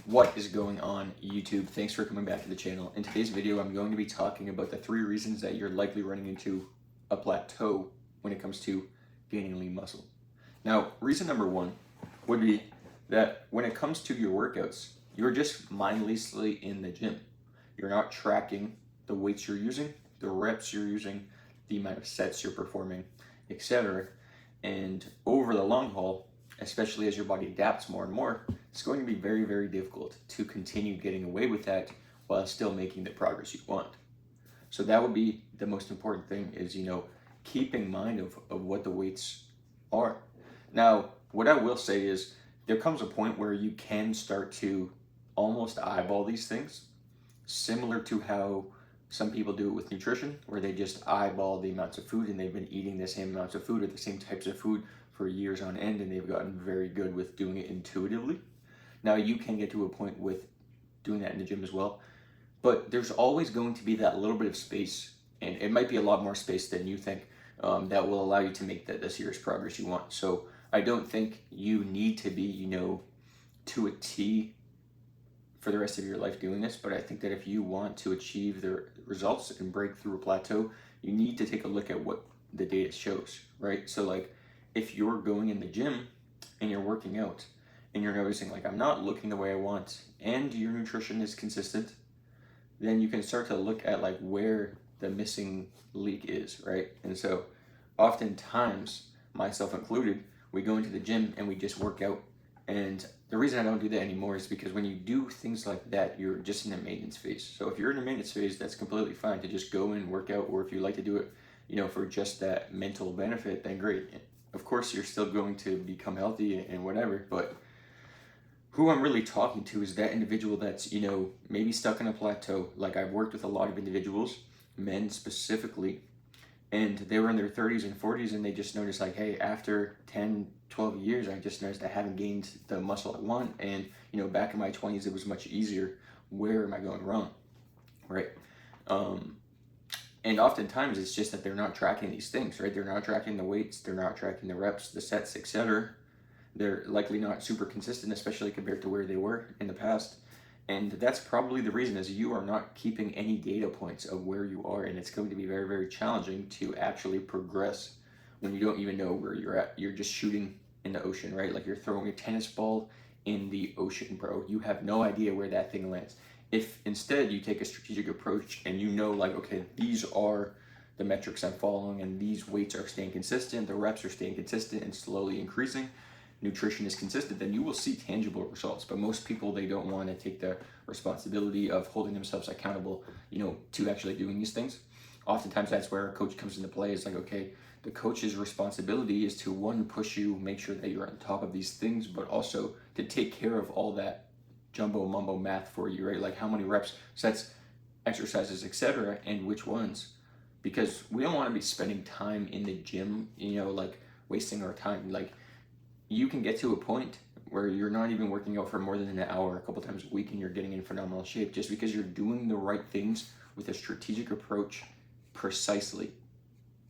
What is going on, YouTube? Thanks for coming back to the channel. In today's video, I'm going to be talking about the 3 reasons that you're likely running into a plateau when it comes to gaining lean muscle. Now, reason number 1 would be that when it comes to your workouts, you're just mindlessly in the gym. You're not tracking the weights you're using, the reps you're using, the amount of sets you're performing, etc. And over the long haul, especially as your body adapts more and more, it's going to be very, very difficult to continue getting away with that while still making the progress you want. So that would be the most important thing is, keep in mind of what the weights are. Now, what I will say is there comes a point where you can start to almost eyeball these things, similar to how some people do it with nutrition, where they just eyeball the amounts of food and they've been eating the same amounts of food or the same types of food for years on end, and they've gotten very good with doing it intuitively. Now, you can get to a point with doing that in the gym as well, but there's always going to be that little bit of space, and it might be a lot more space than you think, that will allow you to make the serious progress you want. So I don't think you need to be, to a T for the rest of your life doing this, but I think that if you want to achieve the results and break through a plateau, you need to take a look at what the data shows, right? So like, if you're going in the gym and you're working out and you're noticing like, I'm not looking the way I want, and your nutrition is consistent, then you can start to look at like where the missing leak is, right? And so oftentimes, myself included, we go into the gym and we just work out. And the reason I don't do that anymore is because when you do things like that, you're just in a maintenance phase. So if you're in a maintenance phase, that's completely fine to just go and work out, or if you like to do it, for just that mental benefit, then great. Of course, you're still going to become healthy and whatever, but who I'm really talking to is that individual that's, maybe stuck in a plateau. Like, I've worked with a lot of individuals, men specifically, and they were in their 30s and 40s, and they just noticed like, hey, after 10, 12 years, I just noticed I haven't gained the muscle I want. And, back in my 20s, it was much easier. Where am I going wrong, right? And oftentimes it's just that they're not tracking these things, right? They're not tracking the weights, they're not tracking the reps, the sets, etc. They're likely not super consistent, especially compared to where they were in the past. And that's probably the reason, is you are not keeping any data points of where you are, and it's going to be very, very challenging to actually progress when you don't even know where you're at. You're just shooting in the ocean, right? Like you're throwing a tennis ball in the ocean, bro. You have no idea where that thing lands. If instead you take a strategic approach and like, okay, these are the metrics I'm following and these weights are staying consistent, the reps are staying consistent and slowly increasing, nutrition is consistent, then you will see tangible results. But most people, they don't want to take the responsibility of holding themselves accountable, to actually doing these things. Oftentimes that's where a coach comes into play. It's like, okay, the coach's responsibility is to, one, push you, make sure that you're on top of these things, but also to take care of all that jumbo mumbo math for you, right? Like how many reps, sets, exercises, etc., and which ones. Because we don't want to be spending time in the gym, like wasting our time. Like, you can get to a point where you're not even working out for more than an hour a couple times a week and you're getting in phenomenal shape just because you're doing the right things with a strategic approach precisely.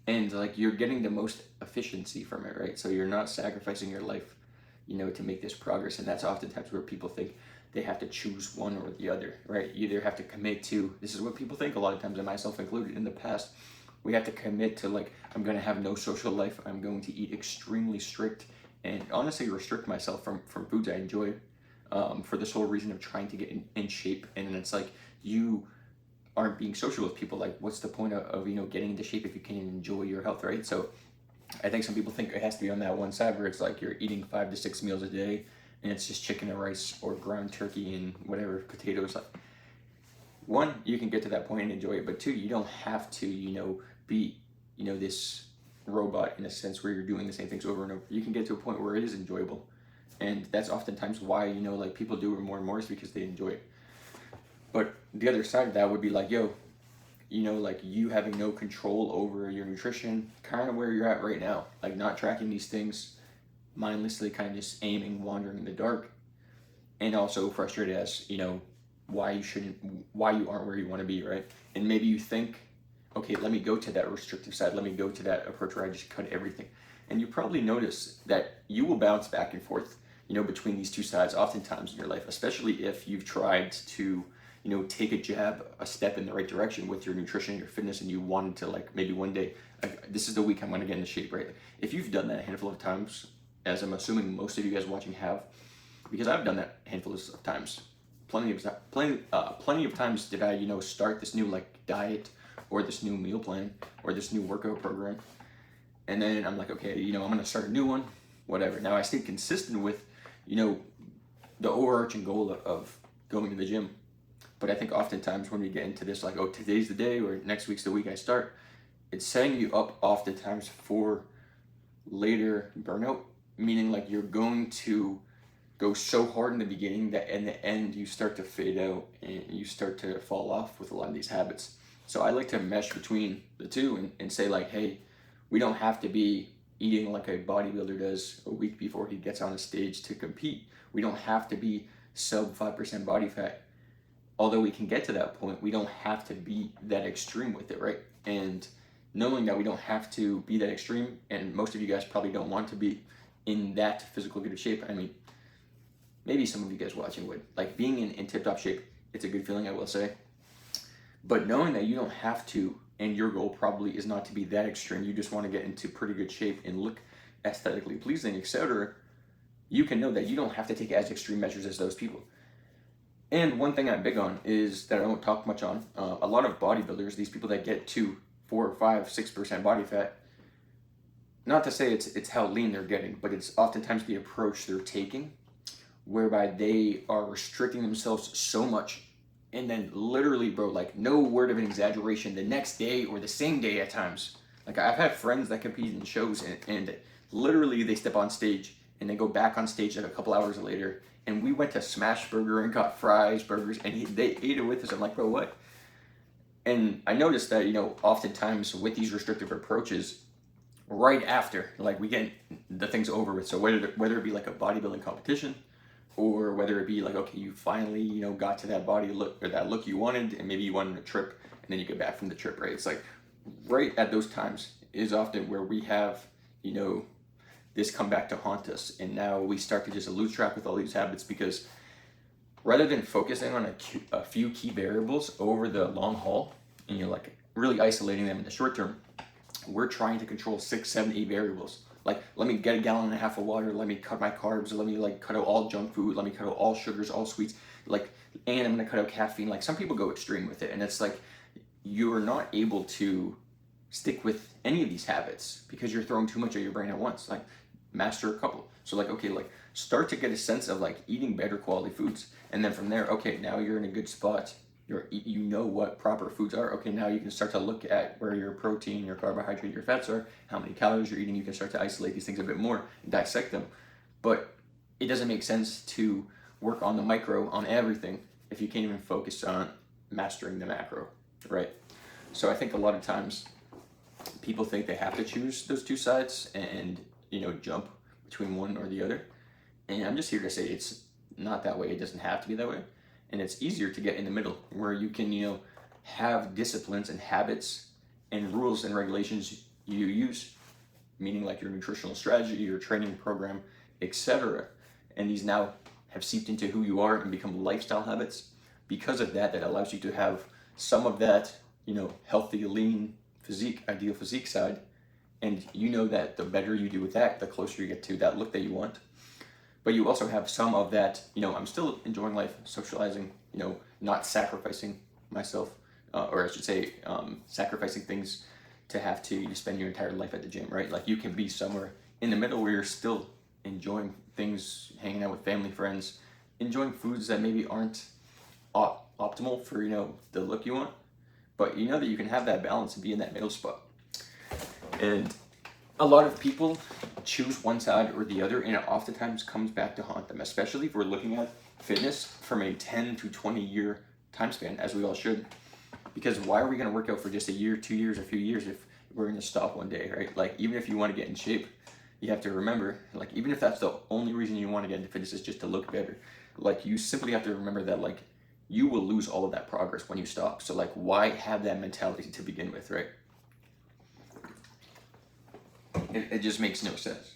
And like, you're getting the most efficiency from it, right? So you're not sacrificing your life, to make this progress. And that's oftentimes where people think they have to choose one or the other, right? You either have to commit to, this is what people think a lot of times, and myself included in the past, we have to commit to like, I'm going to have no social life. I'm going to eat extremely strict and honestly restrict myself from foods I enjoy, for this whole reason of trying to get in shape. And then it's like, you aren't being social with people. Like, what's the point of getting into shape if you can't enjoy your health, right? So I think some people think it has to be on that one side where it's like you're eating 5 to 6 meals a day and it's just chicken and rice or ground turkey and whatever, potatoes. Like, one, you can get to that point and enjoy it, but two, you don't have to, be, this robot in a sense where you're doing the same things over and over. You can get to a point where it is enjoyable. And that's oftentimes why, like people do it more and more, is because they enjoy it. But the other side of that would be like, like you having no control over your nutrition, kind of where you're at right now, like not tracking these things, mindlessly kind of just aiming, wandering in the dark, and also frustrated as, why you aren't where you want to be, right? And maybe you think, okay, let me go to that restrictive side. Let me go to that approach where I just cut everything. And you probably notice that you will bounce back and forth between these two sides oftentimes in your life, especially if you've tried to, take a step in the right direction with your nutrition, your fitness, and you wanted to, like, maybe one day, like, this is the week I'm going to get into shape, right? If you've done that a handful of times, as I'm assuming most of you guys watching have, because I've done that a handful of times, plenty of times did I, start this new, like, diet or this new meal plan or this new workout program, and then I'm like, okay, I'm going to start a new one, whatever. Now I stayed consistent with, the overarching goal of going to the gym. But I think oftentimes when we get into this, like, oh, today's the day or next week's the week I start, it's setting you up oftentimes for later burnout, meaning like you're going to go so hard in the beginning that in the end you start to fade out and you start to fall off with a lot of these habits. So I like to mesh between the two and say, like, hey, we don't have to be eating like a bodybuilder does a week before he gets on a stage to compete. We don't have to be sub 5% body fat. Although we can get to that point, we don't have to be that extreme with it, right? And knowing that we don't have to be that extreme, and most of you guys probably don't want to be in that physical good of shape. I mean, maybe some of you guys watching would. Like, being in tip-top shape, it's a good feeling, I will say. But knowing that you don't have to, and your goal probably is not to be that extreme, you just want to get into pretty good shape and look aesthetically pleasing, etc., you can know that you don't have to take as extreme measures as those people. And one thing I'm big on is that I don't talk much on. A lot of bodybuilders, these people that get to 4 or 5, 6% body fat, not to say it's how lean they're getting, but it's oftentimes the approach they're taking, whereby they are restricting themselves so much, and then literally, bro, like, no word of an exaggeration, the next day or the same day at times. Like, I've had friends that compete in shows, and literally they step on stage and they go back on stage like a couple hours later, and we went to Smash Burger and got fries, burgers, and they ate it with us. I'm like, bro, what? And I noticed that, oftentimes with these restrictive approaches, right after, like, we get the things over with. So whether it be like a bodybuilding competition, or whether it be like, okay, you finally, got to that body look or that look you wanted, and maybe you went on a trip, and then you get back from the trip, right? It's like right at those times is often where we have, this come back to haunt us, and now we start to just lose track with all these habits, because rather than focusing on a few key variables over the long haul, and you're like really isolating them in the short term, we're trying to control 6, 7, 8 variables. Like, let me get a gallon and a half of water, let me cut my carbs, let me like cut out all junk food, let me cut out all sugars, all sweets, like, and I'm gonna cut out caffeine. Like, some people go extreme with it, and it's like you're not able to stick with any of these habits because you're throwing too much at your brain at once. Like, master a couple. So, like, okay, like, start to get a sense of like eating better quality foods, and then from there, okay, now you're in a good spot. You know what proper foods are. Okay, now you can start to look at where your protein, your carbohydrate, your fats are, how many calories you're eating. You can start to isolate these things a bit more and dissect them. But it doesn't make sense to work on the micro on everything if you can't even focus on mastering the macro, right? So I think a lot of times people think they have to choose those two sides and jump between one or the other. And I'm just here to say it's not that way. It doesn't have to be that way. And it's easier to get in the middle, where you can, have disciplines and habits and rules and regulations you use, meaning like your nutritional strategy, your training program, etc. And these now have seeped into who you are and become lifestyle habits. Because of that, that allows you to have some of that, healthy, lean physique, ideal physique side. And that the better you do with that, the closer you get to that look that you want. But you also have some of that, I'm still enjoying life, socializing, not sacrificing myself, or I should say, sacrificing things to have to spend your entire life at the gym, right? Like, you can be somewhere in the middle where you're still enjoying things, hanging out with family, friends, enjoying foods that maybe aren't optimal for, the look you want. But that you can have that balance and be in that middle spot. And a lot of people choose one side or the other, and it oftentimes comes back to haunt them, especially if we're looking at fitness from a 10 to 20 year time span, as we all should. Because why are we going to work out for just a year, 2 years, a few years if we're going to stop one day, right? Like, even if you want to get in shape, you have to remember, like, even if that's the only reason you want to get into fitness is just to look better, like, you simply have to remember that, like, you will lose all of that progress when you stop. So, like, why have that mentality to begin with, right? It just makes no sense.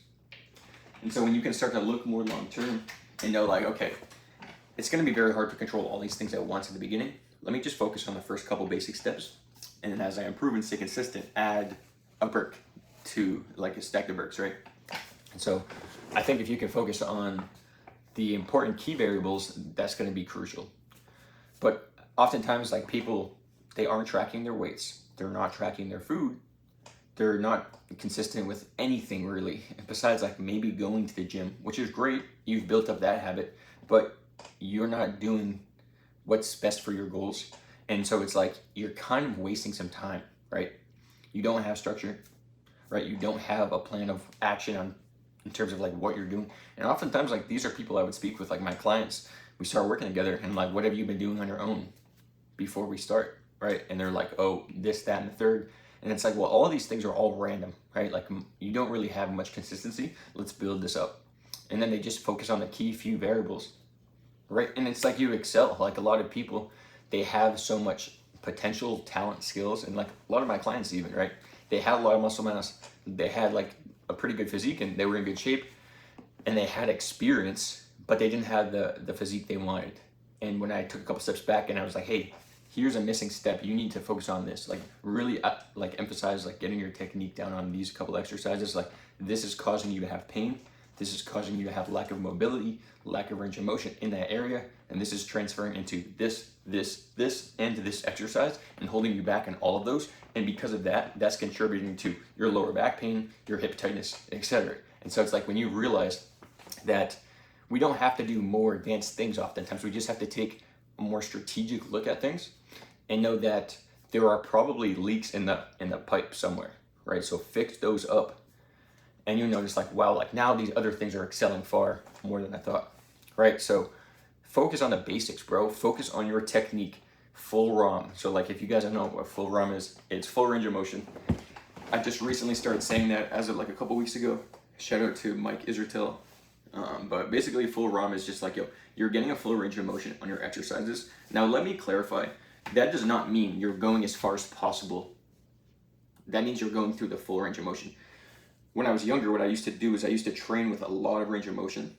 And so when you can start to look more long term and know like, okay, it's going to be very hard to control all these things at once at the beginning. Let me just focus on the first couple basic steps. And then as I improve and stay consistent, add a brick to like a stack of bricks, right? And so I think if you can focus on the important key variables, that's going to be crucial. But oftentimes, like people, they aren't tracking their weights. They're not tracking their food. They're not consistent with anything really, besides like maybe going to the gym, which is great. You've built up that habit, but you're not doing what's best for your goals. And so it's like you're kind of wasting some time, right? You don't have structure, right? You don't have a plan of action on in terms of like what you're doing. And oftentimes like these are people I would speak with, like my clients. We start working together and like, what have you been doing on your own before we start, right? And they're like, oh, this, that, and the third. And it's like, well, all of these things are all random, right? Like you don't really have much consistency. Let's build this up. And then they just focus on the key few variables, right? And it's like you excel. Like a lot of people, they have so much potential, talent, skills, and like a lot of my clients even, right? They had a lot of muscle mass. They had like a pretty good physique and they were in good shape and they had experience, but they didn't have the physique they wanted. And when I took a couple steps back and I was like, hey, here's a missing step. You need to focus on this. Like really like emphasize like getting your technique down on these couple exercises. Like this is causing you to have pain. This is causing you to have lack of mobility, lack of range of motion in that area. And this is transferring into this, and this exercise and holding you back in all of those. And because of that, that's contributing to your lower back pain, your hip tightness, etc. And so it's like when you realize that we don't have to do more advanced things oftentimes, we just have to take a more strategic look at things and know that there are probably leaks in the pipe somewhere, right? So fix those up. And you notice like, wow, like now these other things are excelling far more than I thought, right? So focus on the basics, bro. Focus on your technique, full ROM. So like if you guys don't know what full ROM is, it's full range of motion. I just recently started saying that as of like a couple weeks ago. Shout out to Mike Israel. But basically full ROM is just like, yo, you're getting a full range of motion on your exercises. Now let me clarify, that does not mean you're going as far as possible. That means you're going through the full range of motion. When I was younger, what I used to do is I used to train with a lot of range of motion,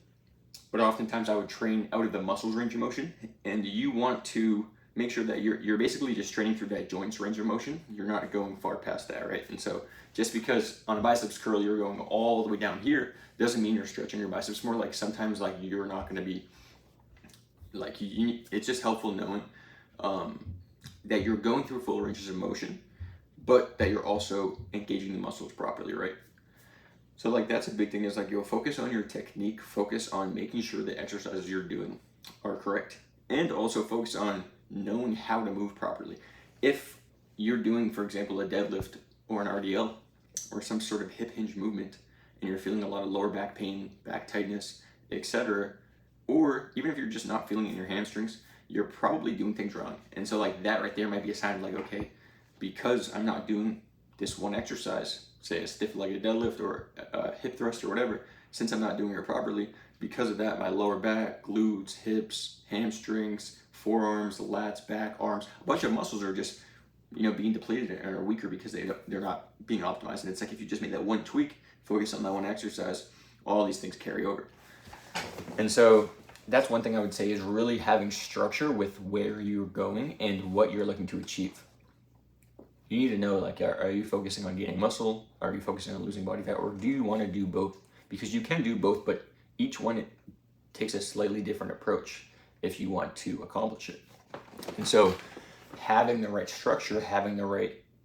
but oftentimes I would train out of the muscles range of motion. And you want to make sure that you're basically just training through that joints range of motion. You're not going far past that, right? And so just because on a biceps curl you're going all the way down here doesn't mean you're stretching your biceps. More like sometimes like you're not going to be like it's just helpful knowing that you're going through full ranges of motion, but that you're also engaging the muscles properly, right? So like that's a big thing, is like you'll focus on your technique, focus on making sure the exercises you're doing are correct, and also focus on knowing how to move properly. If you're doing, for example, a deadlift or an RDL or some sort of hip hinge movement and you're feeling a lot of lower back pain, back tightness, etc., or even if you're just not feeling it in your hamstrings, you're probably doing things wrong. And so like that right there might be a sign of like, okay, because I'm not doing this one exercise, say a stiff-legged deadlift or a hip thrust or whatever, since I'm not doing it properly, because of that, my lower back, glutes, hips, hamstrings, forearms, lats, back, arms, a bunch of muscles are just, being depleted and are weaker because they're not being optimized. And it's like if you just made that one tweak, focus on that one exercise, all these things carry over. And so that's one thing I would say, is really having structure with where you're going and what you're looking to achieve. You need to know, like, are you focusing on gaining muscle? Are you focusing on losing body fat? Or do you want to do both? Because you can do both, but each one, it takes a slightly different approach if you want to accomplish it. And so having the right structure,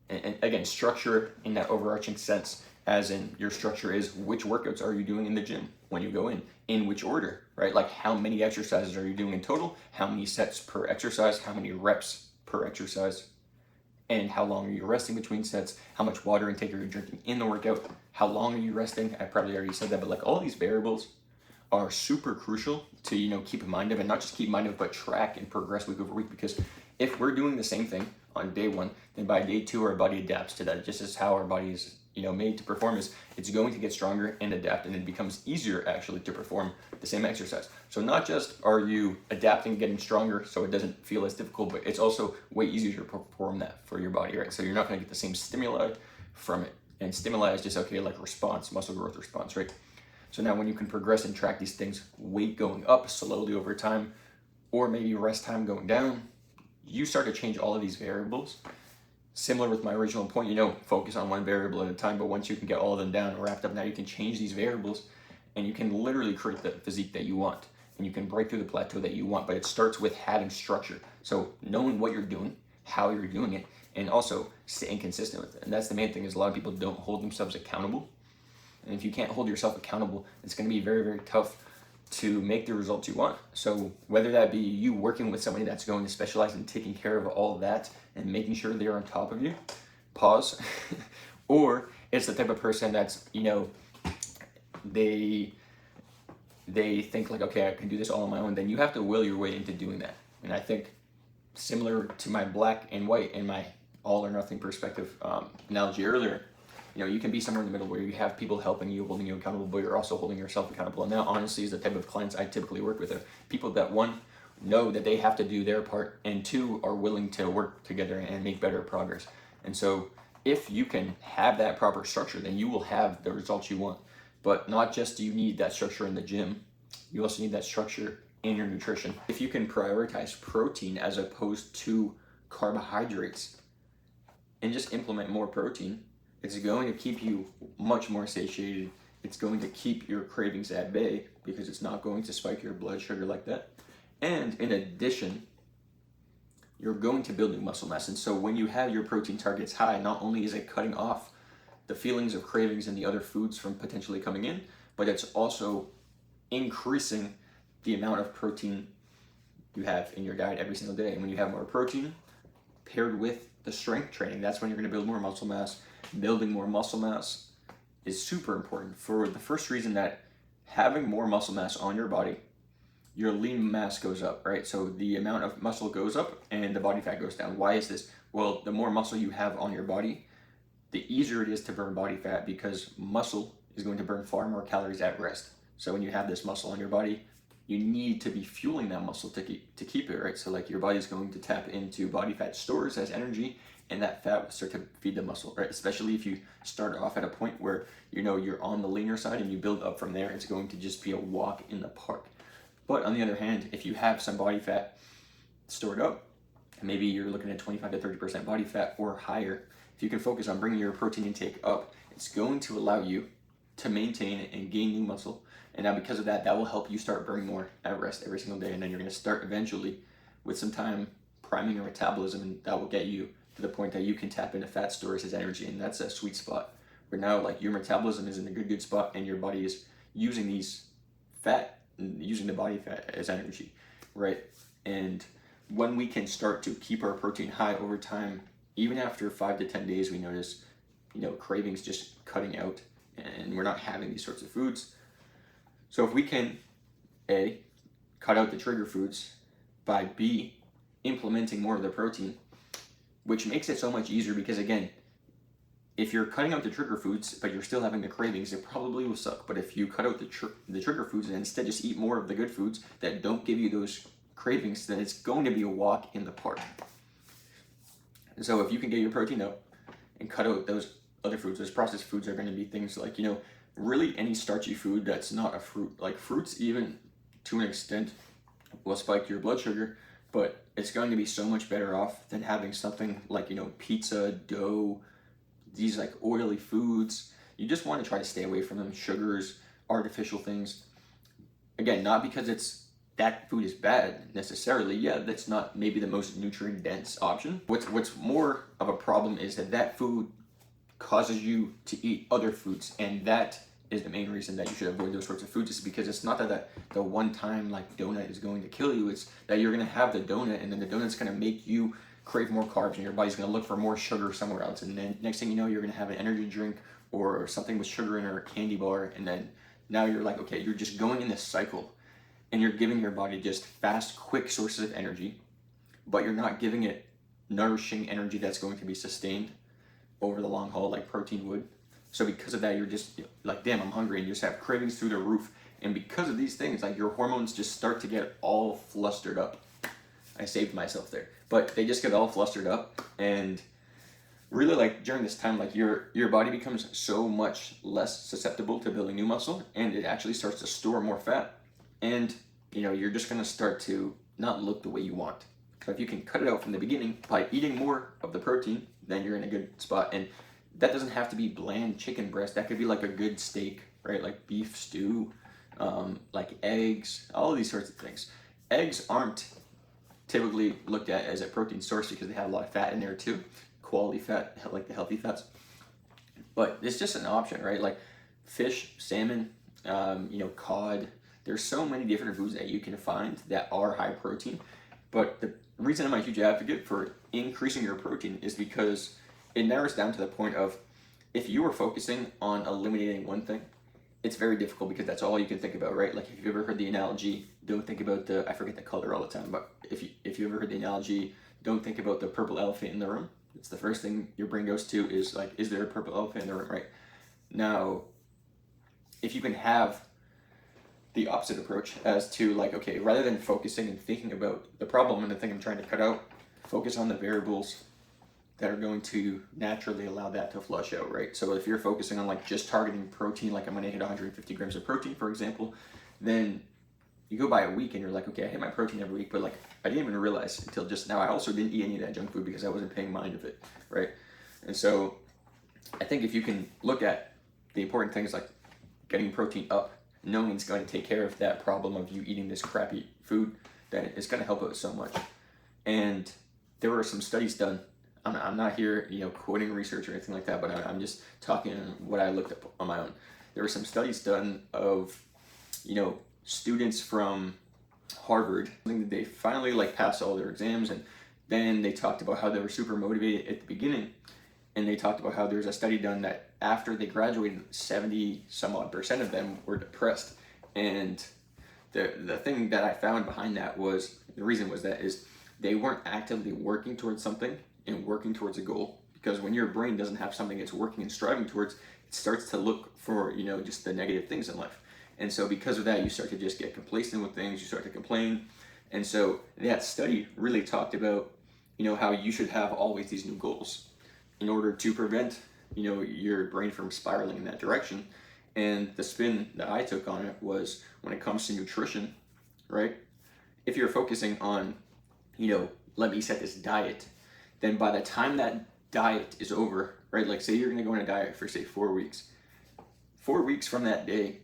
and again, structure in that overarching sense, as in your structure is which workouts are you doing in the gym when you go in which order, right? Like how many exercises are you doing in total? How many sets per exercise? How many reps per exercise? And how long are you resting between sets? How much water intake are you drinking in the workout? How long are you resting? I probably already said that, but like all these variables are super crucial to, keep in mind of, and not just keep in mind of, but track and progress week over week. Because if we're doing the same thing on day one, then by day two, our body adapts to that. Just as how our body is, made to perform, is it's going to get stronger and adapt, and it becomes easier actually to perform the same exercise. So not just are you adapting, getting stronger so it doesn't feel as difficult, but it's also way easier to perform that for your body, right? So you're not going to get the same stimuli from it. And stimuli is just, okay, like response, muscle growth response, right? So now when you can progress and track these things, weight going up slowly over time, or maybe rest time going down, you start to change all of these variables. Similar with my original point, focus on one variable at a time, but once you can get all of them down and wrapped up, now you can change these variables and you can literally create the physique that you want, and you can break through the plateau that you want. But it starts with having structure. So knowing what you're doing, how you're doing it, and also staying consistent with it. And that's the main thing, is a lot of people don't hold themselves accountable. And if you can't hold yourself accountable, it's going to be very, very tough to make the results you want. So whether that be you working with somebody that's going to specialize in taking care of all of that and making sure they're on top of you, pause, or it's the type of person that's, they think like, okay, I can do this all on my own, then you have to will your way into doing that. And I think similar to my black and white and my all or nothing perspective analogy earlier, you can be somewhere in the middle where you have people helping you, holding you accountable, but you're also holding yourself accountable. And that honestly is the type of clients I typically work with, are people that, one, know that they have to do their part, and two, are willing to work together and make better progress. And so if you can have that proper structure, then you will have the results you want. But not just do you need that structure in the gym, you also need that structure in your nutrition. If you can prioritize protein as opposed to carbohydrates and just implement more protein, it's going to keep you much more satiated. It's going to keep your cravings at bay because it's not going to spike your blood sugar like that. And in addition, you're going to build new muscle mass. And so when you have your protein targets high, not only is it cutting off the feelings of cravings and the other foods from potentially coming in, but it's also increasing the amount of protein you have in your diet every single day. And when you have more protein paired with the strength training, that's when you're going to build more muscle mass. Building more muscle mass is super important for the first reason that having more muscle mass on your body, your lean mass goes up, right? So the amount of muscle goes up and the body fat goes down. Why is this? Well, the more muscle you have on your body, the easier it is to burn body fat, because muscle is going to burn far more calories at rest. So when you have this muscle on your body, you need to be fueling that muscle to keep it, right? So like your body's going to tap into body fat stores as energy, and that fat will start to feed the muscle, right? Especially if you start off at a point where you're on the leaner side and you build up from there, it's going to just be a walk in the park. But on the other hand, if you have some body fat stored up, maybe you're looking at 25 to 30% body fat or higher, if you can focus on bringing your protein intake up, it's going to allow you to maintain and gain new muscle. And now because of that, that will help you start burning more at rest every single day. And then you're going to start eventually with some time priming your metabolism, and that will get you to the point that you can tap into fat stores as energy. And that's a sweet spot where now like your metabolism is in a good spot and your body is using these fat, using the body fat as energy, right? And when we can start to keep our protein high over time, even after 5 to 10 days, we notice, cravings just cutting out and we're not having these sorts of foods. So if we can, A, cut out the trigger foods by B, implementing more of the protein, which makes it so much easier because, again, if you're cutting out the trigger foods, but you're still having the cravings, it probably will suck. But if you cut out the trigger foods and instead just eat more of the good foods that don't give you those cravings, then it's going to be a walk in the park. And so if you can get your protein up and cut out those other foods, those processed foods are going to be things like, really any starchy food that's not a fruit. Like fruits, even to an extent, will spike your blood sugar, but it's going to be so much better off than having something like, pizza, dough, these like oily foods. You just want to try to stay away from them. Sugars, artificial things. Again, not because that food is bad necessarily. Yeah, that's not maybe the most nutrient dense option. What's more of a problem is that food causes you to eat other foods, and that is the main reason that you should avoid those sorts of foods. Is because it's not that the one time like donut is going to kill you, it's that you're going to have the donut and then the donut's going to make you crave more carbs and your body's going to look for more sugar somewhere else, and then next thing you know, you're going to have an energy drink or something with sugar in it or a candy bar, and then now you're like, okay, you're just going in this cycle and you're giving your body just fast, quick sources of energy, but you're not giving it nourishing energy that's going to be sustained over the long haul like protein would. So because of that, you're just like, damn, I'm hungry, and you just have cravings through the roof. And because of these things, like your hormones just start to get all flustered up. I saved myself there. But they just get all flustered up, and really like during this time, like your body becomes so much less susceptible to building new muscle, and it actually starts to store more fat, and you're just going to start to not look the way you want. So if you can cut it out from the beginning by eating more of the protein, then you're in a good spot. And that doesn't have to be bland chicken breast. That could be like a good steak, right? Like beef stew, like eggs, all of these sorts of things. Eggs aren't typically looked at as a protein source because they have a lot of fat in there too, quality fat, like the healthy fats. But it's just an option, right? Like fish, salmon, cod. There's so many different foods that you can find that are high protein. But the reason I'm a huge advocate for increasing your protein is because it narrows down to the point of, if you are focusing on eliminating one thing, it's very difficult because that's all you can think about, right? Like if you've ever heard the analogy, don't think about I forget the color all the time, but if you ever heard the analogy, don't think about the purple elephant in the room. It's the first thing your brain goes to is like, is there a purple elephant in the room, right? Now, if you can have the opposite approach as to like, okay, rather than focusing and thinking about the problem and the thing I'm trying to cut out, focus on the variables that are going to naturally allow that to flush out, right? So if you're focusing on like just targeting protein, like I'm gonna hit 150 grams of protein, for example, then you go by a week and you're like, okay, I hit my protein every week, but like I didn't even realize until just now I also didn't eat any of that junk food because I wasn't paying mind of it, right? And so I think if you can look at the important things like getting protein up, knowing it's going to take care of that problem of you eating this crappy food, then it's going to help out so much. And there were some studies done. I'm not here, quoting research or anything like that, but I'm just talking what I looked up on my own. There were some studies done of, students from Harvard. They finally like passed all their exams, and then they talked about how they were super motivated at the beginning, and they talked about how there's a study done that after they graduated, 70 some odd percent of them were depressed. And the thing that I found behind that was, the reason was that is they weren't actively working towards something and working towards a goal. Because when your brain doesn't have something it's working and striving towards, it starts to look for, just the negative things in life. And so because of that, you start to just get complacent with things, you start to complain. And so that study really talked about, how you should have always these new goals in order to prevent, your brain from spiraling in that direction. And the spin that I took on it was, when it comes to nutrition, right? If you're focusing on, let me set this diet, then by the time that diet is over, right? Like say you're going to go on a diet for say 4 weeks. 4 weeks from that day,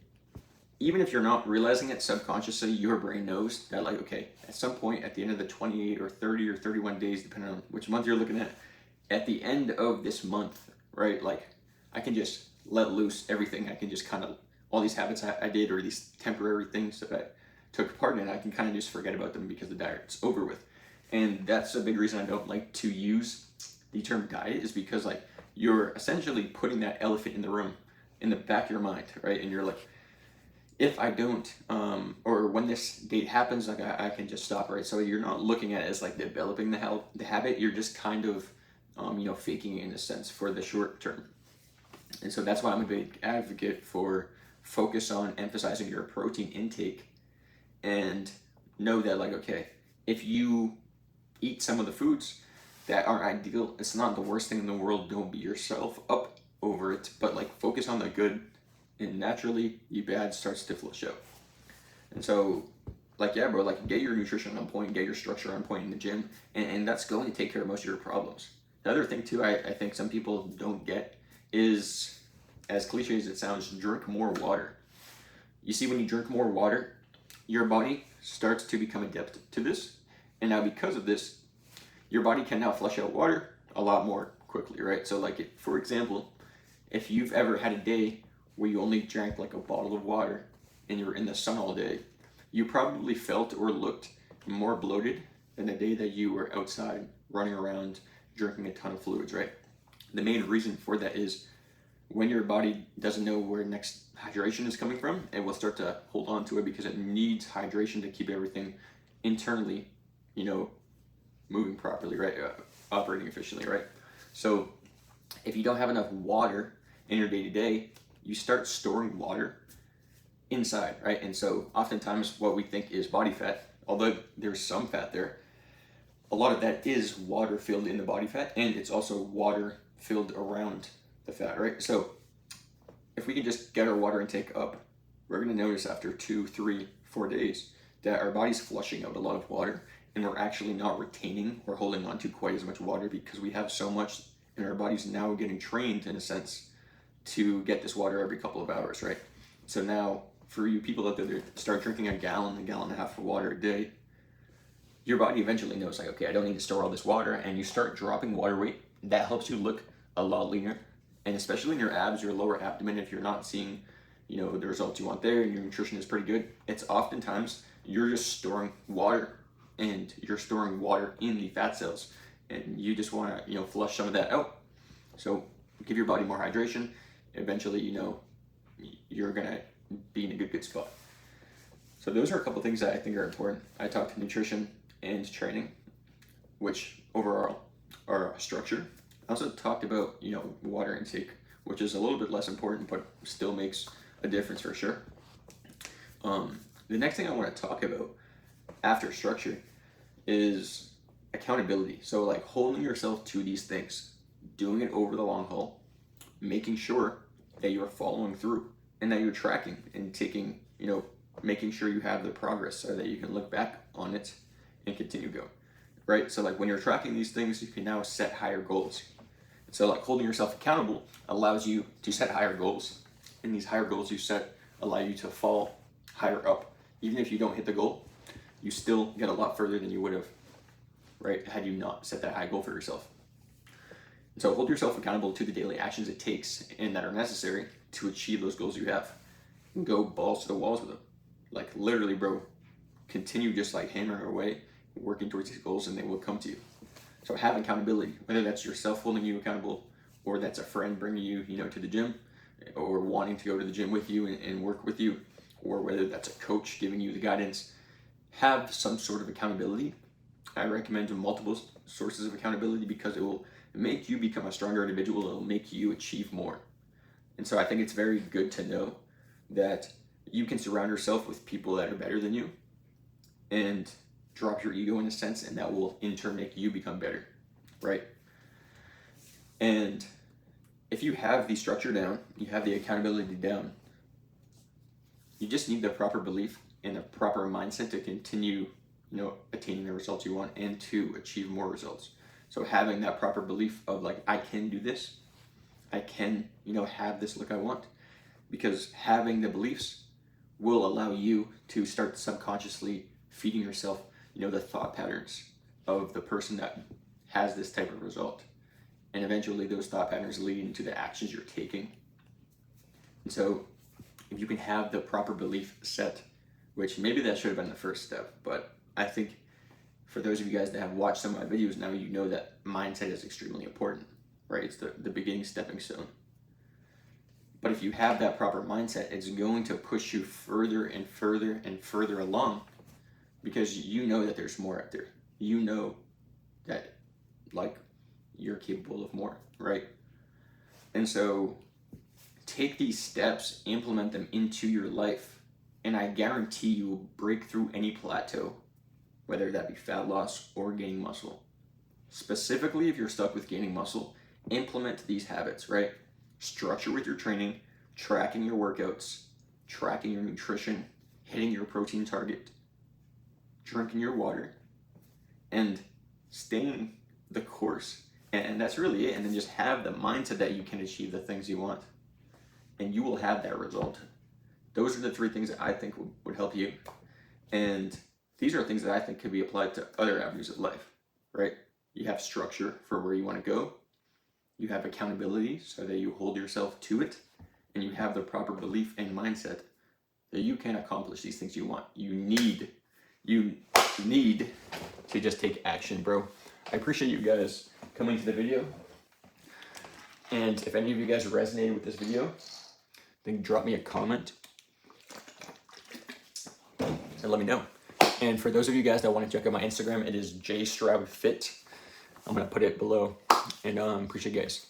even if you're not realizing it subconsciously, your brain knows that like, okay, at some point at the end of the 28 or 30 or 31 days, depending on which month you're looking at the end of this month, right? Like I can just let loose everything. I can just kind of, all these habits I did or these temporary things that I took part in, I can kind of just forget about them because the diet's over with. And that's a big reason I don't like to use the term diet, is because like you're essentially putting that elephant in the room in the back of your mind, right? And you're like, if I don't, or when this date happens, like I can just stop, right? So you're not looking at it as like developing the habit. You're just kind of, faking it in a sense for the short term. And so that's why I'm a big advocate for focus on emphasizing your protein intake, and know that like, okay, if you eat some of the foods that aren't ideal, it's not the worst thing in the world. Don't beat yourself up over it, but like focus on the good, and naturally the bad starts to flush out. And so like, yeah, bro, like get your nutrition on point, get your structure on point in the gym, and that's going to take care of most of your problems. The other thing too, I think some people don't get is, as cliche as it sounds, drink more water. You see, when you drink more water, your body starts to become adept to this. And now because of this, your body can now flush out water a lot more quickly, right? So like, for example, if you've ever had a day where you only drank like a bottle of water and you were in the sun all day, you probably felt or looked more bloated than the day that you were outside running around drinking a ton of fluids, right? The main reason for that is when your body doesn't know where next hydration is coming from, it will start to hold on to it because it needs hydration to keep everything internally, moving properly, right? Operating efficiently, right? So if you don't have enough water in your day-to-day, you start storing water inside, right? And so oftentimes what we think is body fat, although there's some fat there, a lot of that is water filled in the body fat, and it's also water filled around the fat, right? So if we can just get our water intake up, we're going to notice after 2, 3, 4 days that our body's flushing out a lot of water, and we're actually not retaining or holding on to quite as much water because we have so much, and our body's now getting trained in a sense to get this water every couple of hours, right? So now for you people out there that start drinking a gallon and a half of water a day, your body eventually knows, like, okay, I don't need to store all this water, and you start dropping water weight. That helps you look a lot leaner, and especially in your abs, your lower abdomen, if you're not seeing, you know, the results you want there and your nutrition is pretty good, it's oftentimes you're just storing water, and you're storing water in the fat cells, and you just want to, you know, flush some of that out. So give your body more hydration. Eventually, you know, you're gonna be in a good spot. So those are a couple things that I think are important. I talked nutrition and training, which overall are structure. I also talked about, you know, water intake, which is a little bit less important, but still makes a difference for sure. The next thing I want to talk about after structure is accountability. So like holding yourself to these things, doing it over the long haul, making sure that you're following through and that you're tracking and taking, you know, making sure you have the progress so that you can look back on it and continue go, right? So like when you're tracking these things, you can now set higher goals. So like holding yourself accountable allows you to set higher goals, and these higher goals you set allow you to fall higher up. Even if you don't hit the goal, you still get a lot further than you would have, right, had you not set that high goal for yourself. So hold yourself accountable to the daily actions it takes and that are necessary to achieve those goals you have. Go balls to the walls with them. Like literally, bro, continue just like hammering away, working towards these goals, and they will come to you. So have accountability, whether that's yourself holding you accountable, or that's a friend bringing you, you know, to the gym, or wanting to go to the gym with you and work with you, or whether that's a coach giving you the guidance. Have some sort of accountability. I recommend multiple sources of accountability because it will make you become a stronger individual. It'll make you achieve more. And so I think it's very good to know that you can surround yourself with people that are better than you and drop your ego in a sense, and that will in turn make you become better, right? And if you have the structure down, you have the accountability down, you just need the proper belief and the proper mindset to continue, you know, attaining the results you want and to achieve more results. So having that proper belief of like, I can do this, I can, you know, have this look I want, because having the beliefs will allow you to start subconsciously feeding yourself, you know, the thought patterns of the person that has this type of result. And eventually those thought patterns lead into the actions you're taking. And so if you can have the proper belief set, which maybe that should have been the first step, but I think for those of you guys that have watched some of my videos now, you know that mindset is extremely important, right? It's the beginning stepping stone. But if you have that proper mindset, it's going to push you further and further and further along, because you know that there's more out there. You know that like you're capable of more, right? And so take these steps, implement them into your life, and I guarantee you will break through any plateau, whether that be fat loss or gaining muscle. Specifically, if you're stuck with gaining muscle, implement these habits, right? Structure with your training, tracking your workouts, tracking your nutrition, hitting your protein target, drinking your water, and staying the course. And that's really it. And then just have the mindset that you can achieve the things you want, and you will have that result. Those are the 3 things that I think would help you. And these are things that I think could be applied to other avenues of life, right? You have structure for where you want to go. You have accountability so that you hold yourself to it. And you have the proper belief and mindset that you can accomplish these things you want. You need to just take action, bro. I appreciate you guys coming to the video. And if any of you guys resonated with this video, then drop me a comment and let me know. And for those of you guys that want to check out my Instagram, it is jstroudfit. I'm going to put it below. And appreciate you guys.